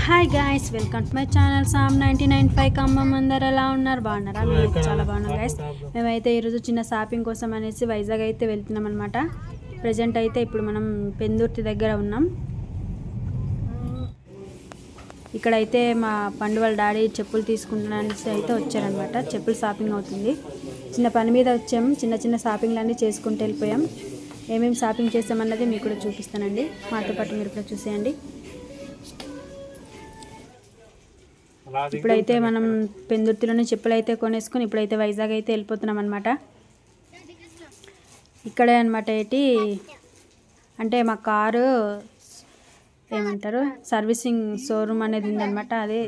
Hi guys, welcome to my channel Sam 99.5 Khammam. అందరు ఎలా ఉన్నారు? బాగున్నారా? మేము చాలా బాగున్నాం గాయ్స్. మేమైతే ఈరోజు చిన్న షాపింగ్ కోసం అనేసి వైజాగ్ అయితే వెళ్తున్నాం అనమాట. ప్రజెంట్ అయితే ఇప్పుడు మనం పెందుర్తి దగ్గర ఉన్నాం. ఇక్కడైతే మా పండు వాళ్ళ డాడీ చెప్పులు తీసుకుంటున్నానేసి అయితే వచ్చారనమాట. చెప్పులు షాపింగ్ అవుతుంది. చిన్న పని మీద వచ్చాము. చిన్న చిన్న షాపింగ్లు అన్నీ చేసుకుంటూ వెళ్ళిపోయాం. ఏమేమి షాపింగ్ చేసామన్నది మీకు కూడా చూపిస్తానండి. మాతో పాటు మీరు కూడా చూసేయండి. ఇప్పుడైతే మనం పెందుర్తిలోనే చెప్పులు అయితే కొనేసుకొని ఇప్పుడైతే వైజాగ్ అయితే వెళ్ళిపోతున్నాం అనమాట. ఇక్కడే అనమాట అంటే మా కారు ఏమంటారు సర్వీసింగ్ షోరూమ్ అనేది ఉందన్నమాట. అదే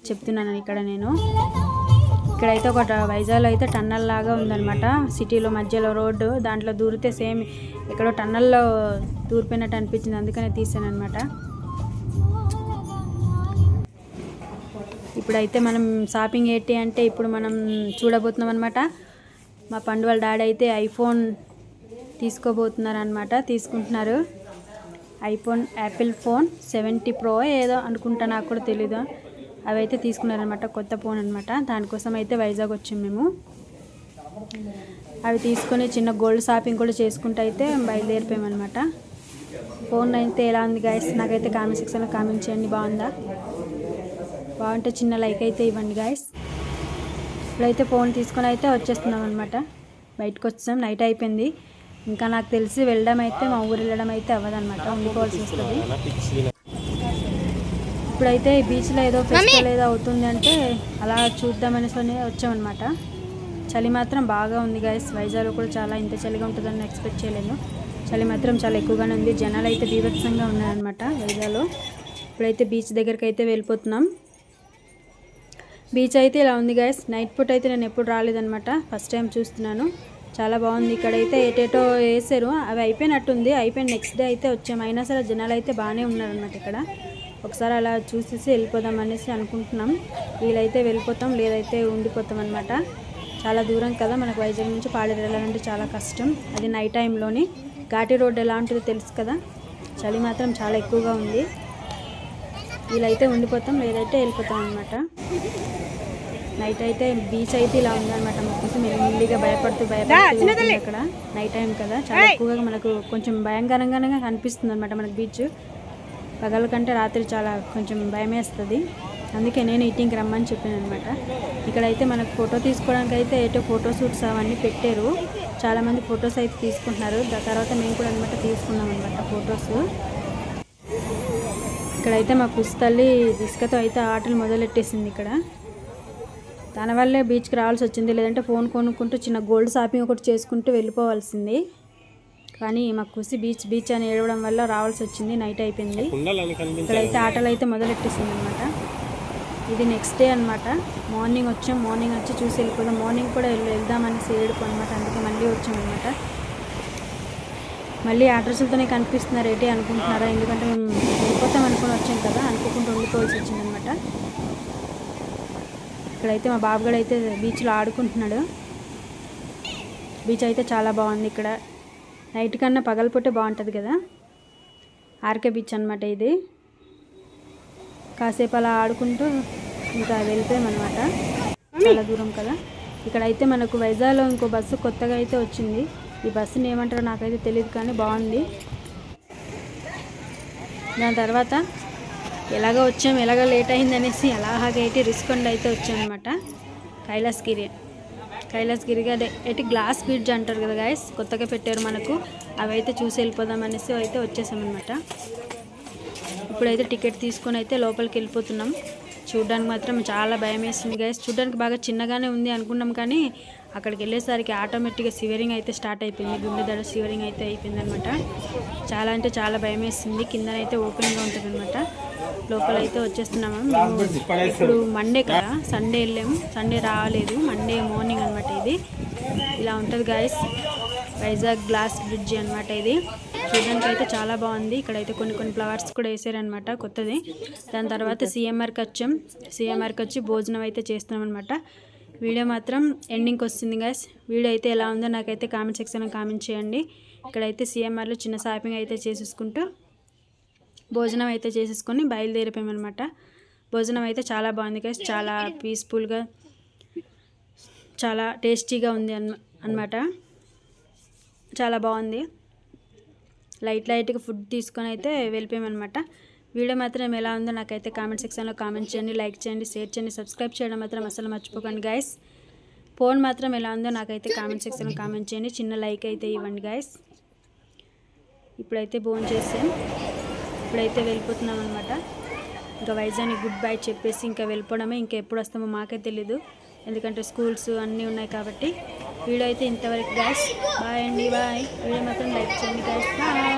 చెప్తున్నాను ఇక్కడ నేను. ఇక్కడైతే ఒక వైజాగ్లో అయితే టన్నల్ లాగా ఉందన్నమాట. సిటీలో మధ్యలో రోడ్డు, దాంట్లో దూరితే సేమ్ ఎక్కడో టన్నల్లో దూరిపోయినట్టు అనిపించింది. అందుకనే తీసాను అనమాట. ఇప్పుడైతే మనం షాపింగ్ అంటే ఇప్పుడు మనం చూడబోతున్నాం అనమాట. మా పండు వాళ్ళ డాడీ అయితే ఐఫోన్ తీసుకోబోతున్నారు అనమాట. తీసుకుంటున్నారు ఐఫోన్, యాపిల్ ఫోన్ 70 Pro ఏదో అనుకుంటా, నాకు కూడా తెలీదు. అవి అయితే తీసుకున్నారనమాట. కొత్త ఫోన్ అనమాట. దానికోసం అయితే వైజాగ్ వచ్చాం మేము. అవి తీసుకొని చిన్న గోల్డ్ షాపింగ్ కూడా చేసుకుంటూ అయితే బయలుదేరిపోయామన్నమాట. ఫోన్ అయితే ఎలా ఉంది గాయస్? నాకైతే కామెంట్ సెక్షన్లో కామెంట్ చేయండి. బాగుంటే చిన్న లైక్ అయితే ఇవ్వండి గాయస్. ఇప్పుడైతే ఫోన్ తీసుకొని అయితే వచ్చేస్తున్నాం అనమాట. బయటకు వచ్చాం. నైట్ అయిపోయింది. ఇంకా నాకు తెలిసి వెళ్ళడం అయితే మా ఊరు వెళ్ళడం అయితే అవ్వదన్నమాట. ఉండిపోవాల్సి వస్తుంది. ఇప్పుడైతే బీచ్లో ఏదో ఫెస్టివల్ ఏదో అవుతుంది అంటే అలా చూద్దామనేసి వచ్చామన్నమాట. చలి మాత్రం బాగా ఉంది గాయస్. వైజాగ్లో కూడా చాలా ఇంత చలిగా ఉంటుందని ఎక్స్పెక్ట్ చేయలేను. చలి మాత్రం చాలా ఎక్కువగానే ఉంది. జనాలు అయితే బీభత్సంగా ఉన్నారనమాట వైజాగ్లో. ఇప్పుడైతే బీచ్ దగ్గరికి అయితే వెళ్ళిపోతున్నాం. బీచ్ అయితే ఇలా ఉంది గాయస్. నైట్ పూట అయితే నేను ఎప్పుడు రాలేదనమాట. ఫస్ట్ టైం చూస్తున్నాను. చాలా బాగుంది. ఇక్కడైతే ఏటేటో వేసారు. అవి అయిపోయినట్టుంది. అయిపోయిన నెక్స్ట్ డే అయితే వచ్చాము. అయినా సరే జనాలు అయితే బాగానే ఉన్నారనమాట. ఇక్కడ ఒకసారి అలా చూసేసి వెళ్ళిపోదాం అనేసి అనుకుంటున్నాం. వీలైతే వెళ్ళిపోతాం, లేదైతే ఉండిపోతాం అనమాట. చాలా దూరం కదా మనకు. వైజాగ్ నుంచి పాడేరు వెళ్ళాలంటే చాలా కష్టం. అది నైట్ టైంలోని. ఘాటి రోడ్డు ఎలా ఉంటుందో తెలుసు కదా. చలి మాత్రం చాలా ఎక్కువగా ఉంది. వీలైతే ఉండిపోతాం, లేదైతే వెళ్ళిపోతాం అనమాట. నైట్ అయితే బీచ్ అయితే ఇలా ఉందన్నమాట. మొత్తం మెల్లిగా భయపడుతూ అక్కడ నైట్ టైం కదా. చాలా ఎక్కువగా మనకు కొంచెం భయంకరంగానే కనిపిస్తుంది అనమాట మనకు బీచ్. పగల కంటే రాత్రి చాలా కొంచెం భయం వేస్తుంది. అందుకే నేను ఈటింగ్కి రమ్మని చెప్పాను అనమాట. ఇక్కడైతే మనకు ఫోటో తీసుకోవడానికి అయితే ఏటో ఫోటో షూట్స్ అవన్నీ పెట్టారు. చాలామంది ఫొటోస్ అయితే తీసుకుంటున్నారు. తర్వాత మేము కూడా అనమాట తీసుకున్నాం అనమాట ఫొటోస్. ఇక్కడైతే మా పుస్తల్లి ఇసుకతో అయితే ఆటలు మొదలెట్టేసింది. ఇక్కడ తన వల్లే బీచ్కి రావాల్సి వచ్చింది. లేదంటే ఫోన్ కొనుక్కుంటూ చిన్న గోల్డ్ షాపింగ్ ఒకటి చేసుకుంటూ వెళ్ళిపోవాల్సింది. కానీ మా కుసి బీచ్ అని ఏడవడం వల్ల రావాల్సి వచ్చింది. నైట్ అయిపోయింది. ఇక్కడైతే ఆటలు అయితే మొదలెట్టేసింది అనమాట. ఇది నెక్స్ట్ డే అనమాట. మార్నింగ్ వచ్చాం. మార్నింగ్ వచ్చి చూసి వెళ్ళిపోదాం. మార్నింగ్ కూడా వెళ్దామనేసి ఏడుపు అనమాట. అందుకే మళ్ళీ వచ్చామన్నమాట. మళ్ళీ అడ్రస్లతోనే కనిపిస్తున్నారు ఏంటి అనుకుంటున్నారా? ఎందుకంటే మేము వెళ్ళిపోతాం అనుకుని వచ్చాం కదా. అనుకోకుండా ఉండిపోవాల్సి వచ్చిందనమాట. ఇక్కడైతే మా బాబుగాడు అయితే బీచ్లో ఆడుకుంటున్నాడు. బీచ్ అయితే చాలా బాగుంది. ఇక్కడ నైట్ కన్నా పగలపూటే బాగుంటుంది కదా. ఆర్కే బీచ్ అనమాట ఇది. కాసేపు అలా ఆడుకుంటూ ఇంకా వెళ్ళిపోయామన్నమాట. చాలా దూరం కదా. ఇక్కడైతే మనకు వైజాగ్లో ఇంకో బస్సు కొత్తగా అయితే వచ్చింది. ఈ బస్సుని ఏమంటారో నాకైతే తెలియదు, కానీ బాగుంది. దాని తర్వాత ఎలాగో వచ్చాము, ఎలాగో లేట్ అయింది అనేసి అలాగైతే రిస్కొండ అయితే వచ్చామన్నమాట. కైలాసగిరిగా అదే గ్లాస్ బ్రిడ్జ్ అంటారు కదా గాయస్. కొత్తగా పెట్టారు మనకు. అవి అయితే చూసి వెళ్ళిపోదాం అనేసి అయితే వచ్చేసామన్నమాట. ఇప్పుడైతే టికెట్ తీసుకొని అయితే లోపలికి వెళ్ళిపోతున్నాం. చూడడానికి మాత్రం చాలా భయం వేస్తుంది గాయస్. చూడడానికి బాగా చిన్నగానే ఉంది అనుకున్నాం, కానీ అక్కడికి వెళ్ళేసరికి ఆటోమేటిక్గా సివరింగ్ అయితే స్టార్ట్ అయిపోయింది. గుండె దడ సివరింగ్ అయితే అయిపోయింది అనమాట. చాలా అంటే చాలా భయం వేస్తుంది. కిందనైతే ఓపెన్గా ఉంటుంది అనమాట. లోపల అయితే వచ్చేస్తున్నాము. ఇప్పుడు మండే కదా, సండే వెళ్ళాము. సండే రాలేదు, మండే మార్నింగ్ అనమాట. ఇది ఇలా ఉంటుంది గాయస్. వైజాగ్ గ్లాస్ బ్రిడ్జ్ అనమాట. ఇది చూడడానికి అయితే చాలా బాగుంది. ఇక్కడైతే కొన్ని ఫ్లవర్స్ కూడా వేసారనమాట కొత్తది. దాని తర్వాత సిఎంఆర్కి వచ్చాం. సిఎంఆర్కి వచ్చి భోజనం అయితే చేస్తున్నాం అనమాట. వీడియో మాత్రం ఎండింగ్కి వస్తుంది గాయస్. వీడియో అయితే ఎలా ఉందో నాకైతే కామెంట్ సెక్షన్లో కామెంట్ చేయండి. ఇక్కడైతే సిఎంఆర్లో చిన్న షాపింగ్ అయితే చేసేసుకుంటూ భోజనం అయితే చేసేసుకొని బయలుదేరిపోయామన్నమాట. భోజనం అయితే చాలా బాగుంది గైస్, చాలా పీస్ఫుల్గా చాలా టేస్టీగా ఉంది అన్నమాట. చాలా బాగుంది. లైట్గా ఫుడ్ తీసుకొని అయితే వెళ్ళిపోయామన్నమాట. వీడియో మాత్రం ఎలా ఉందో నాకైతే కామెంట్ సెక్షన్లో కామెంట్ చేయండి, లైక్ చేయండి, షేర్ చేయండి, సబ్స్క్రైబ్ చేయడం మాత్రం అసలు మర్చిపోకండి గైస్. ఫోన్ మాత్రం ఎలా ఉందో నాకైతే కామెంట్ సెక్షన్లో కామెంట్ చేయండి, చిన్న లైక్ అయితే ఇవ్వండి గైస్. ఇప్పుడైతే భోజనం చేసాం, ఇప్పుడైతే వెళ్ళిపోతున్నాం అనమాట. ఇంకా వైజాగ్ని గుడ్ బై చెప్పేసి ఇంకా వెళ్ళిపోవడమే. ఇంకా ఎప్పుడు వస్తామో మాకే తెలీదు, ఎందుకంటే స్కూల్స్ అన్నీ ఉన్నాయి కాబట్టి. వీడియో అయితే ఇంతవరకు గైస్. బాయ్ అండి, బాయ్. వీడియో మాత్రం లైక్ చేయండి గైస్. బాయ్.